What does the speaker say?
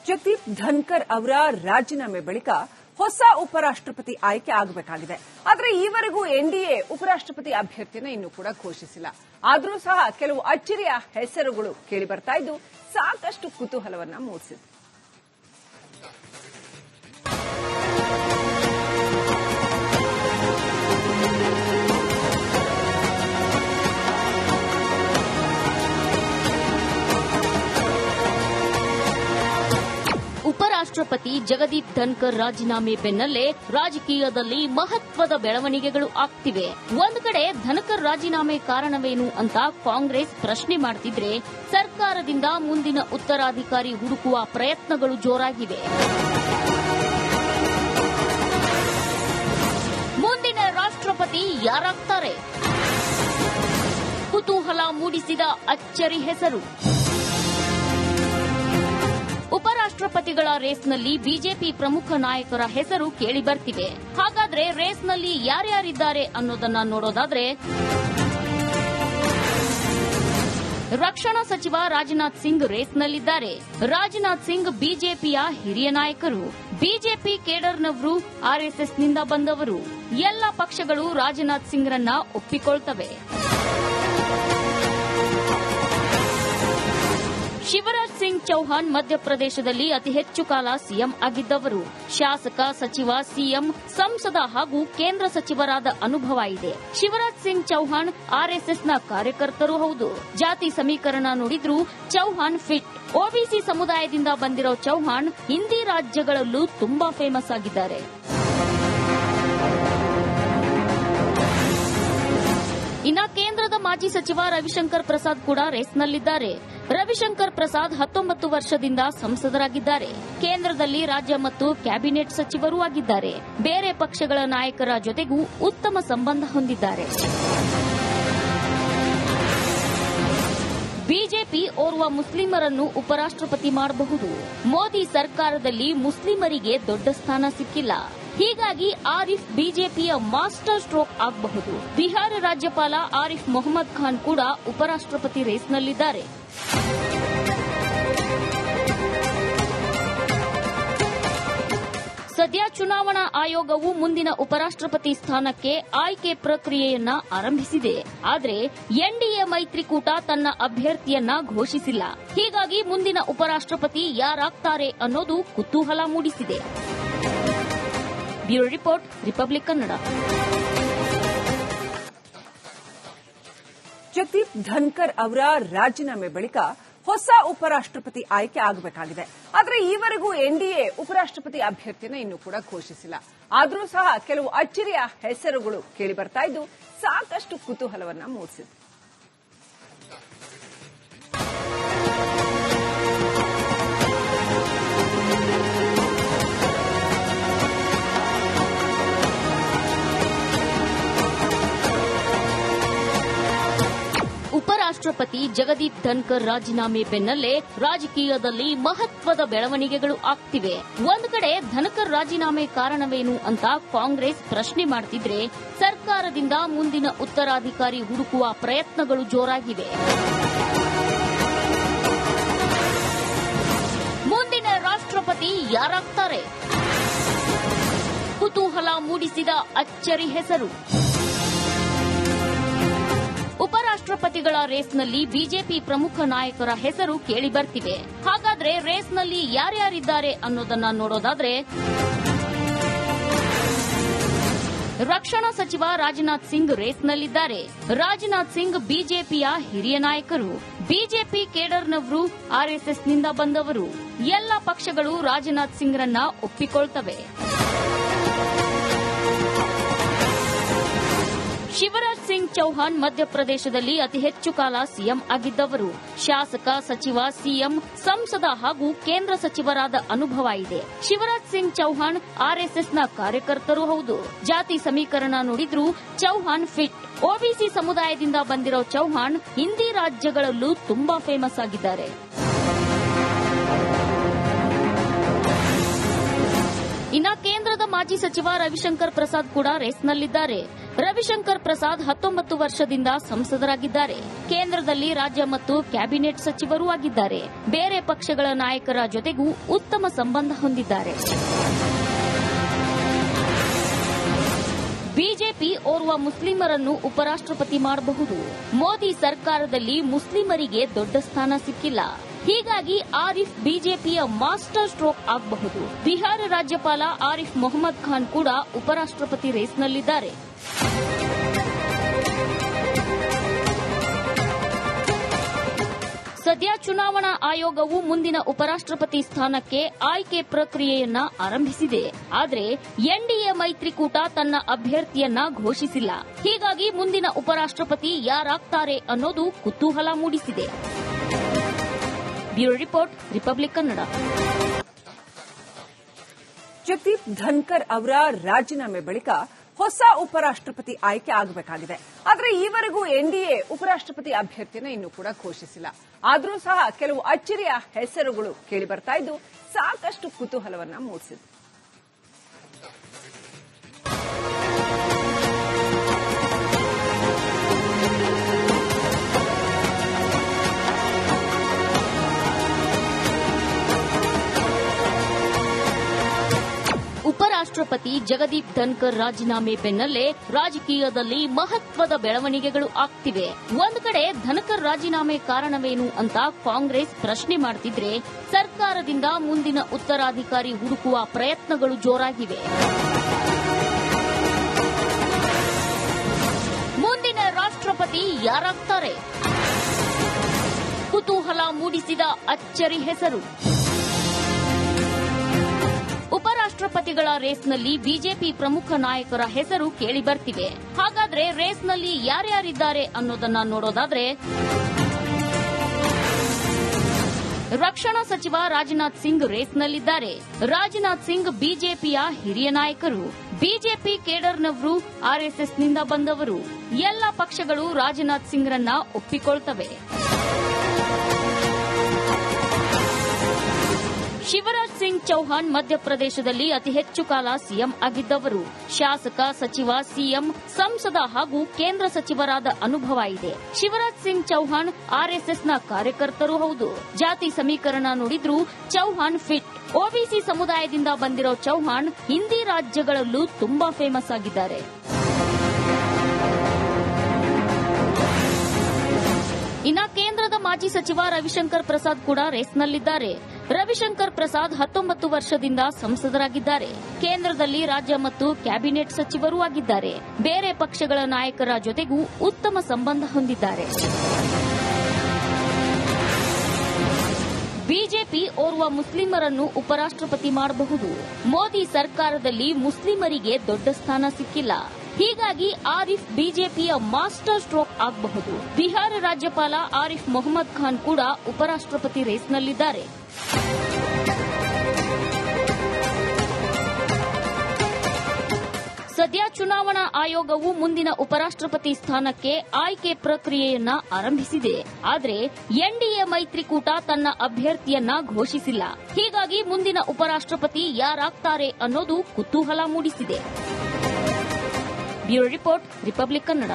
ಜಗದೀಪ್ ಧನ್ಕರ್ ಅವರ ರಾಜೀನಾಮೆ ಬಳಿಕ ಹೊಸ ಉಪರಾಷ್ಟ್ರಪತಿ ಆಯ್ಕೆ ಆಗಬೇಕಾಗಿದೆ. ಆದರೆ ಈವರೆಗೂ ಎನ್ಡಿಎ ಉಪರಾಷ್ಟ್ರಪತಿ ಅಭ್ಯರ್ಥಿಯನ್ನು ಇನ್ನೂ ಕೂಡ ಘೋಷಿಸಿಲ್ಲ. ಆದರೂ ಸಹ ಕೆಲವು ಅಚ್ಚರಿಯ ಹೆಸರುಗಳು ಕೇಳಿ ಬರ್ತಾ ಇದ್ದು ಸಾಕಷ್ಟು ಕುತೂಹಲವನ್ನ ಮೂಡಿಸಿದೆ. ಉಪರಾಷ್ಟ್ರಪತಿ ಜಗದೀಪ್ ಧನ್ಕರ್ ರಾಜೀನಾಮೆ ಬೆನ್ನಲ್ಲೇ ರಾಜಕೀಯದಲ್ಲಿ ಮಹತ್ವದ ಬೆಳವಣಿಗೆಗಳು ಆಗ್ತಿವೆ. ಒಂದು ಕಡೆ ಧನ್ಕರ್ ರಾಜೀನಾಮೆ ಕಾರಣವೇನು ಅಂತ ಕಾಂಗ್ರೆಸ್ ಪ್ರಶ್ನೆ ಮಾಡುತ್ತಿದ್ರೆ, ಸರ್ಕಾರದಿಂದ ಮುಂದಿನ ಉತ್ತರಾಧಿಕಾರಿ ಹುಡುಕುವ ಪ್ರಯತ್ನಗಳು ಜೋರಾಗಿವೆ. ಮುಂದಿನ ರಾಷ್ಟ್ರಪತಿ ಯಾರಾಗ್ತಾರೆ? ಕುತೂಹಲ ಮೂಡಿಸಿದ ಅಚ್ಚರಿ ಹೆಸರು. ಉಪರಾಷ್ಟ್ರಪತಿಗಳ ರೇಸ್ನಲ್ಲಿ ಬಿಜೆಪಿ ಪ್ರಮುಖ ನಾಯಕರ ಹೆಸರು ಕೇಳಿ ಬರ್ತಿವೆ. ಹಾಗಾದ್ರೆ ರೇಸ್ನಲ್ಲಿ ಯಾರ್ಯಾರಿದ್ದಾರೆ ಅನ್ನೋದನ್ನ ನೋಡೋದಾದ್ರೆ, ರಕ್ಷಣಾ ಸಚಿವ ರಾಜನಾಥ್ ಸಿಂಗ್ ರೇಸ್ನಲ್ಲಿದ್ದಾರೆ. ರಾಜನಾಥ್ ಸಿಂಗ್ ಬಿಜೆಪಿಯ ಹಿರಿಯ ನಾಯಕರು. ಬಿಜೆಪಿ ಕೇಡರ್ನವರು, ಆರ್ಎಸ್ಎಸ್ನಿಂದ ಬಂದವರು. ಎಲ್ಲ ಪಕ್ಷಗಳು ರಾಜನಾಥ್ ಸಿಂಗ್ರನ್ನ ಒಪ್ಪಿಕೊಳ್ತವೆ. ಶಿವರಾಜ್ ಸಿಂಗ್ ಚೌಹಾಣ್ ಮಧ್ಯಪ್ರದೇಶದಲ್ಲಿ ಅತಿ ಹೆಚ್ಚು ಕಾಲ ಸಿಎಂ ಆಗಿದ್ದವರು. ಶಾಸಕ, ಸಚಿವ, ಸಿಎಂ, ಸಂಸದ ಹಾಗೂ ಕೇಂದ್ರ ಸಚಿವರಾದ ಅನುಭವ ಇದೆ. ಶಿವರಾಜ್ ಸಿಂಗ್ ಚೌಹಾಣ್ ಆರ್ಎಸ್ಎಸ್ನ ಕಾರ್ಯಕರ್ತರೂ ಹೌದು. ಜಾತಿ ಸಮೀಕರಣ ನೋಡಿದ್ರೂ ಚೌಹಾಣ್ ಫಿಟ್. ಒಬಿಸಿ ಸಮುದಾಯದಿಂದ ಬಂದಿರೋ ಚೌಹಾಣ್ ಹಿಂದಿ ರಾಜ್ಯಗಳಲ್ಲೂ ತುಂಬಾ ಫೇಮಸ್ ಆಗಿದ್ದಾರೆ. ಇನ್ನ ಕೇಂದ್ರದ ಮಾಜಿ ಸಚಿವ ರವಿಶಂಕರ್ ಪ್ರಸಾದ್ ಕೂಡ ರೇಸ್ನಲ್ಲಿದ್ದಾರೆ. ರವಿಶಂಕರ್ ಪ್ರಸಾದ್ 19 ವರ್ಷದಿಂದ ಸಂಸದರಾಗಿದ್ದಾರೆ. ಕೇಂದ್ರದಲ್ಲಿ ರಾಜ್ಯ ಮತ್ತು ಕ್ಯಾಬಿನೆಟ್ ಸಚಿವರೂ ಆಗಿದ್ದಾರೆ. ಬೇರೆ ಪಕ್ಷಗಳ ನಾಯಕರ ಜೊತೆಗೂ ಉತ್ತಮ ಸಂಬಂಧ ಹೊಂದಿದ್ದಾರೆ. ಬಿಜೆಪಿ ಓರ್ವ ಮುಸ್ಲಿಮರನ್ನು ಉಪರಾಷ್ಟ್ರಪತಿ ಮಾಡಬಹುದು. ಮೋದಿ ಸರ್ಕಾರದಲ್ಲಿ ಮುಸ್ಲಿಮರಿಗೆ ದೊಡ್ಡ ಸ್ಥಾನ ಸಿಕ್ಕಿಲ್ಲ. ಹೀಗಾಗಿ ಆರಿಫ್ ಬಿಜೆಪಿಯ ಮಾಸ್ಟರ್ ಸ್ಟ್ರೋಕ್ ಆಗಬಹುದು. ಬಿಹಾರ ರಾಜ್ಯಪಾಲ ಆರಿಫ್ ಮೊಹಮ್ಮದ್ ಖಾನ್ ಕೂಡ ಉಪರಾಷ್ಟ್ರಪತಿ ರೇಸ್ನಲ್ಲಿದ್ದಾರೆ. ಸದ್ಯ ಚುನಾವಣಾ ಆಯೋಗವು ಮುಂದಿನ ಉಪರಾಷ್ಟ್ರಪತಿ ಸ್ಥಾನಕ್ಕೆ ಆಯ್ಕೆ ಪ್ರಕ್ರಿಯೆಯನ್ನ ಆರಂಭಿಸಿದೆ. ಆದರೆ ಎನ್ಡಿಎ ಮೈತ್ರಿಕೂಟ ತನ್ನ ಅಭ್ಯರ್ಥಿಯನ್ನ ಘೋಷಿಸಿಲ್ಲ. ಹೀಗಾಗಿ ಮುಂದಿನ ಉಪರಾಷ್ಟ್ರಪತಿ ಯಾರಾಗ್ತಾರೆ ಅನ್ನೋದು ಕುತೂಹಲ ಮೂಡಿಸಿದೆ. Bureau report, republic Kannada. Jagdeep Dhankhar ಅವರ ರಾಜೀನಾಮೆ ಬಳಿಕ ಹೊಸ ಉಪರಾಷ್ಟ್ರಪತಿ ಆಯ್ಕೆ ಆಗಬೇಕಾಗಿದೆ. ಆದರೆ ಈವರೆಗೂ ಎನ್ಡಿಎ ಉಪರಾಷ್ಟ್ರಪತಿ ಅಭ್ಯರ್ಥಿಯನ್ನು ಇನ್ನೂ ಕೂಡ ಘೋಷಿಸಿಲ್ಲ. ಆದರೂ ಸಹ ಕೆಲವು ಅಚ್ಚರಿಯ ಹೆಸರುಗಳು ಕೇಳಿ ಬರ್ತಾ ಇದ್ದು ಸಾಕಷ್ಟು ಕುತೂಹಲವನ್ನ ಮೂಡಿಸಿದೆ. ಉಪರಾಷ್ಟ್ರಪತಿ ಜಗದೀಪ್ ಧನ್ಕರ್ ರಾಜೀನಾಮೆ ಬೆನ್ನಲ್ಲೇ ರಾಜಕೀಯದಲ್ಲಿ ಮಹತ್ವದ ಬೆಳವಣಿಗೆಗಳು ಆಗ್ತಿವೆ. ಒಂದು ಕಡೆ ಧನ್ಕರ್ ರಾಜೀನಾಮೆ ಕಾರಣವೇನು ಅಂತ ಕಾಂಗ್ರೆಸ್ ಪ್ರಶ್ನೆ ಮಾಡುತ್ತಿದ್ರೆ, ಸರ್ಕಾರದಿಂದ ಮುಂದಿನ ಉತ್ತರಾಧಿಕಾರಿ ಹುಡುಕುವ ಪ್ರಯತ್ನಗಳು ಜೋರಾಗಿವೆ. ಮುಂದಿನ ರಾಷ್ಟ್ರಪತಿ ಯಾರಾಗ್ತಾರೆ? ಕುತೂಹಲ ಮೂಡಿಸಿದ ಅಚ್ಚರಿ ಹೆಸರು. ಉಪರಾಷ್ಟ್ರಪತಿಗಳ ರೇಸ್ನಲ್ಲಿ ಬಿಜೆಪಿ ಪ್ರಮುಖ ನಾಯಕರ ಹೆಸರು ಕೇಳಿ ಬರ್ತಿವೆ. ಹಾಗಾದ್ರೆ ರೇಸ್ನಲ್ಲಿ ಯಾರ್ಯಾರಿದ್ದಾರೆ ಅನ್ನೋದನ್ನ ನೋಡೋದಾದ್ರೆ, ರಕ್ಷಣಾ ಸಚಿವ ರಾಜನಾಥ್ ಸಿಂಗ್ ರೇಸ್ನಲ್ಲಿದ್ದಾರೆ. ರಾಜನಾಥ್ ಸಿಂಗ್ ಬಿಜೆಪಿಯ ಹಿರಿಯ ನಾಯಕರು. ಬಿಜೆಪಿ ಕೇಡರ್ನವರು, ಆರ್ಎಸ್ಎಸ್ನಿಂದ ಬಂದವರು. ಎಲ್ಲ ಪಕ್ಷಗಳು ರಾಜನಾಥ್ ಸಿಂಗ್ರನ್ನ ಒಪ್ಪಿಕೊಳ್ತವೆ. ಶಿವರಾಜ್ ಸಿಂಗ್ ಚೌಹಾಣ್ ಮಧ್ಯಪ್ರದೇಶದಲ್ಲಿ ಅತಿ ಹೆಚ್ಚು ಕಾಲ ಸಿಎಂ ಆಗಿದ್ದವರು. ಶಾಸಕ, ಸಚಿವ, ಸಿಎಂ, ಸಂಸದ ಹಾಗೂ ಕೇಂದ್ರ ಸಚಿವರಾದ ಅನುಭವ ಇದೆ. ಶಿವರಾಜ್ ಸಿಂಗ್ ಚೌಹಾಣ್ ಆರ್ಎಸ್ಎಸ್ನ ಕಾರ್ಯಕರ್ತರೂ ಹೌದು. ಜಾತಿ ಸಮೀಕರಣ ನೋಡಿದ್ರೂ ಚೌಹಾಣ್ ಫಿಟ್. ಒಬಿಸಿ ಸಮುದಾಯದಿಂದ ಬಂದಿರೋ ಚೌಹಾಣ್ ಹಿಂದಿ ರಾಜ್ಯಗಳಲ್ಲೂ ತುಂಬಾ ಫೇಮಸ್ ಆಗಿದ್ದಾರೆ. ಇನ್ನ ಕೇಂದ್ರದ ಮಾಜಿ ಸಚಿವ ರವಿಶಂಕರ್ ಪ್ರಸಾದ್ ಕೂಡ ರೇಸ್ನಲ್ಲಿದ್ದಾರೆ. ರವಿಶಂಕರ್ ಪ್ರಸಾದ್ 19 ವರ್ಷದಿಂದ ಸಂಸದರಾಗಿದ್ದಾರೆ. ಕೇಂದ್ರದಲ್ಲಿ ರಾಜ್ಯ ಮತ್ತು ಕ್ಯಾಬಿನೆಟ್ ಸಚಿವರೂ ಆಗಿದ್ದಾರೆ. ಬೇರೆ ಪಕ್ಷಗಳ ನಾಯಕರ ಜೊತೆಗೂ ಉತ್ತಮ ಸಂಬಂಧ ಹೊಂದಿದ್ದಾರೆ. ಬಿಜೆಪಿ ಓರ್ವ ಮುಸ್ಲಿಮರನ್ನು ಉಪರಾಷ್ಟ್ರಪತಿ ಮಾಡಬಹುದು. ಮೋದಿ ಸರ್ಕಾರದಲ್ಲಿ ಮುಸ್ಲಿಮರಿಗೆ ದೊಡ್ಡ ಸ್ಥಾನ ಸಿಕ್ಕಿಲ್ಲ. ಹೀಗಾಗಿ ಆರಿಫ್ ಬಿಜೆಪಿಯ ಮಾಸ್ಟರ್ ಸ್ಟ್ರೋಕ್ ಆಗಬಹುದು. ಬಿಹಾರ ರಾಜ್ಯಪಾಲ ಆರಿಫ್ ಮೊಹಮ್ಮದ್ ಖಾನ್ ಕೂಡ ಉಪರಾಷ್ಟ್ರಪತಿ ರೇಸ್ನಲ್ಲಿದ್ದಾರೆ. ಸದ್ಯ ಚುನಾವಣಾ ಆಯೋಗವು ಮುಂದಿನ ಉಪರಾಷ್ಟ್ರಪತಿ ಸ್ಥಾನಕ್ಕೆ ಆಯ್ಕೆ ಪ್ರಕ್ರಿಯೆಯನ್ನ ಆರಂಭಿಸಿದೆ. ಆದರೆ ಎನ್ಡಿಎ ಮೈತ್ರಿಕೂಟ ತನ್ನ ಅಭ್ಯರ್ಥಿಯನ್ನ ಘೋಷಿಸಿಲ್ಲ. ಹೀಗಾಗಿ ಮುಂದಿನ ಉಪರಾಷ್ಟ್ರಪತಿ ಯಾರಾಗ್ತಾರೆ ಅನ್ನೋದು ಕುತೂಹಲ ಮೂಡಿಸಿದೆ. Bureau report, republic Kannada. Jagdeep Dhankhar ಅವರ ರಾಜೀನಾಮೆ ಬಳಿಕ ಹೊಸ ಉಪರಾಷ್ಟ್ರಪತಿ ಆಯ್ಕೆ ಆಗಬೇಕಾಗಿದೆ. ಆದರೆ ಈವರೆಗೂ ಎನ್ಡಿಎ ಉಪರಾಷ್ಟ್ರಪತಿ ಅಭ್ಯರ್ಥಿಯನ್ನು ಇನ್ನೂ ಕೂಡ ಘೋಷಿಸಿಲ್ಲ. ಆದರೂ ಸಹ ಕೆಲವು ಅಚ್ಚರಿಯ ಹೆಸರುಗಳು ಕೇಳಿ ಬರ್ತಾ ಇದ್ದು ಸಾಕಷ್ಟು ಕುತೂಹಲವನ್ನ ಮೂಡಿಸಿದೆ. ಉಪರಾಷ್ಟ್ರಪತಿ ಜಗದೀಪ್ ಧನ್ಕರ್ ರಾಜೀನಾಮೆ ಬೆನ್ನಲ್ಲೇ ರಾಜಕೀಯದಲ್ಲಿ ಮಹತ್ವದ ಬೆಳವಣಿಗೆಗಳು ಆಗ್ತಿವೆ. ಒಂದು ಕಡೆ ಧನ್ಕರ್ ರಾಜೀನಾಮೆ ಕಾರಣವೇನು ಅಂತ ಕಾಂಗ್ರೆಸ್ ಪ್ರಶ್ನೆ ಮಾಡುತ್ತಿದ್ರೆ, ಸರ್ಕಾರದಿಂದ ಮುಂದಿನ ಉತ್ತರಾಧಿಕಾರಿ ಹುಡುಕುವ ಪ್ರಯತ್ನಗಳು ಜೋರಾಗಿವೆ. ಮುಂದಿನ ರಾಷ್ಟ್ರಪತಿ ಯಾರಾಗ್ತಾರೆ? ಕುತೂಹಲ ಮೂಡಿಸಿದ ಅಚ್ಚರಿ ಹೆಸರು. ಉಪರಾಷ್ಟ್ರಪತಿಗಳ ರೇಸ್ನಲ್ಲಿ ಬಿಜೆಪಿ ಪ್ರಮುಖ ನಾಯಕರ ಹೆಸರು ಕೇಳಿ ಬರ್ತಿವೆ. ಹಾಗಾದ್ರೆ ರೇಸ್ನಲ್ಲಿ ಯಾರ್ಯಾರಿದ್ದಾರೆ ಅನ್ನೋದನ್ನ ನೋಡೋದಾದ್ರೆ, ರಕ್ಷಣಾ ಸಚಿವ ರಾಜನಾಥ್ ಸಿಂಗ್ ರೇಸ್ನಲ್ಲಿದ್ದಾರೆ. ರಾಜನಾಥ್ ಸಿಂಗ್ ಬಿಜೆಪಿಯ ಹಿರಿಯ ನಾಯಕರು. ಬಿಜೆಪಿ ಕೇಡರ್ನವರು, ಆರ್ಎಸ್ಎಸ್ನಿಂದ ಬಂದವರು. ಎಲ್ಲ ಪಕ್ಷಗಳು ರಾಜನಾಥ್ ಸಿಂಗ್ರನ್ನ ಒಪ್ಪಿಕೊಳ್ತವೆ. ಶಿವರಾಜ್ ಸಿಂಗ್ ಚೌಹಾಣ್ ಮಧ್ಯಪ್ರದೇಶದಲ್ಲಿ ಅತಿ ಹೆಚ್ಚು ಕಾಲ ಸಿಎಂ ಆಗಿದ್ದವರು. ಶಾಸಕ, ಸಚಿವ, ಸಿಎಂ, ಸಂಸದ ಹಾಗೂ ಕೇಂದ್ರ ಸಚಿವರಾದ ಅನುಭವ ಇದೆ. ಶಿವರಾಜ್ ಸಿಂಗ್ ಚೌಹಾಣ್ ಆರ್ಎಸ್ಎಸ್ನ ಕಾರ್ಯಕರ್ತರೂ ಹೌದು. ಜಾತಿ ಸಮೀಕರಣ ನೋಡಿದ್ರೂ ಚೌಹಾಣ್ ಫಿಟ್. ಒಬಿಸಿ ಸಮುದಾಯದಿಂದ ಬಂದಿರೋ ಚೌಹಾಣ್ ಹಿಂದಿ ರಾಜ್ಯಗಳಲ್ಲೂ ತುಂಬಾ ಫೇಮಸ್ ಆಗಿದ್ದಾರೆ. ಇನ್ನು ಕೇಂದ್ರದ ಮಾಜಿ ಸಚಿವ ರವಿಶಂಕರ್ ಪ್ರಸಾದ್ ಕೂಡ ರೇಸ್ನಲ್ಲಿದ್ದಾರೆ. ರವಿಶಂಕರ್ ಪ್ರಸಾದ್ 19 ವರ್ಷದಿಂದ ಸಂಸದರಾಗಿದ್ದಾರೆ. ಕೇಂದ್ರದಲ್ಲಿ ರಾಜ್ಯ ಮತ್ತು ಕ್ಯಾಬಿನೆಟ್ ಸಚಿವರೂ ಆಗಿದ್ದಾರೆ. ಬೇರೆ ಪಕ್ಷಗಳ ನಾಯಕರ ಜೊತೆಗೂ ಉತ್ತಮ ಸಂಬಂಧ ಹೊಂದಿದ್ದಾರೆ. ಬಿಜೆಪಿ ಓರ್ವ ಮುಸ್ಲಿಮರನ್ನು ಉಪರಾಷ್ಟ್ರಪತಿ ಮಾಡಬಹುದು. ಮೋದಿ ಸರ್ಕಾರದಲ್ಲಿ ಮುಸ್ಲಿಮರಿಗೆ ದೊಡ್ಡ ಸ್ಥಾನ ಸಿಕ್ಕಿಲ್ಲ. ಹೀಗಾಗಿ ಆರಿಫ್ ಬಿಜೆಪಿಯ ಮಾಸ್ಟರ್ ಸ್ಟ್ರೋಕ್ ಆಗಬಹುದು. ಬಿಹಾರ ರಾಜ್ಯಪಾಲ ಆರಿಫ್ ಮೊಹಮ್ಮದ್ ಖಾನ್ ಕೂಡ ಉಪರಾಷ್ಟ್ರಪತಿ ರೇಸ್ನಲ್ಲಿದ್ದಾರೆ. ಸದ್ಯ ಚುನಾವಣಾ ಆಯೋಗವು ಮುಂದಿನ ಉಪರಾಷ್ಟ್ರಪತಿ ಸ್ಥಾನಕ್ಕೆ ಆಯ್ಕೆ ಪ್ರಕ್ರಿಯೆಯನ್ನ ಆರಂಭಿಸಿದೆ. ಆದರೆ ಎನ್ಡಿಎ ಮೈತ್ರಿಕೂಟ ತನ್ನ ಅಭ್ಯರ್ಥಿಯನ್ನ ಘೋಷಿಸಿಲ್ಲ. ಹೀಗಾಗಿ ಮುಂದಿನ ಉಪರಾಷ್ಟ್ರಪತಿ ಯಾರಾಗ್ತಾರೆ ಅನ್ನೋದು ಕುತೂಹಲ ಮೂಡಿಸಿದೆ. Bureau report, republic Kannada.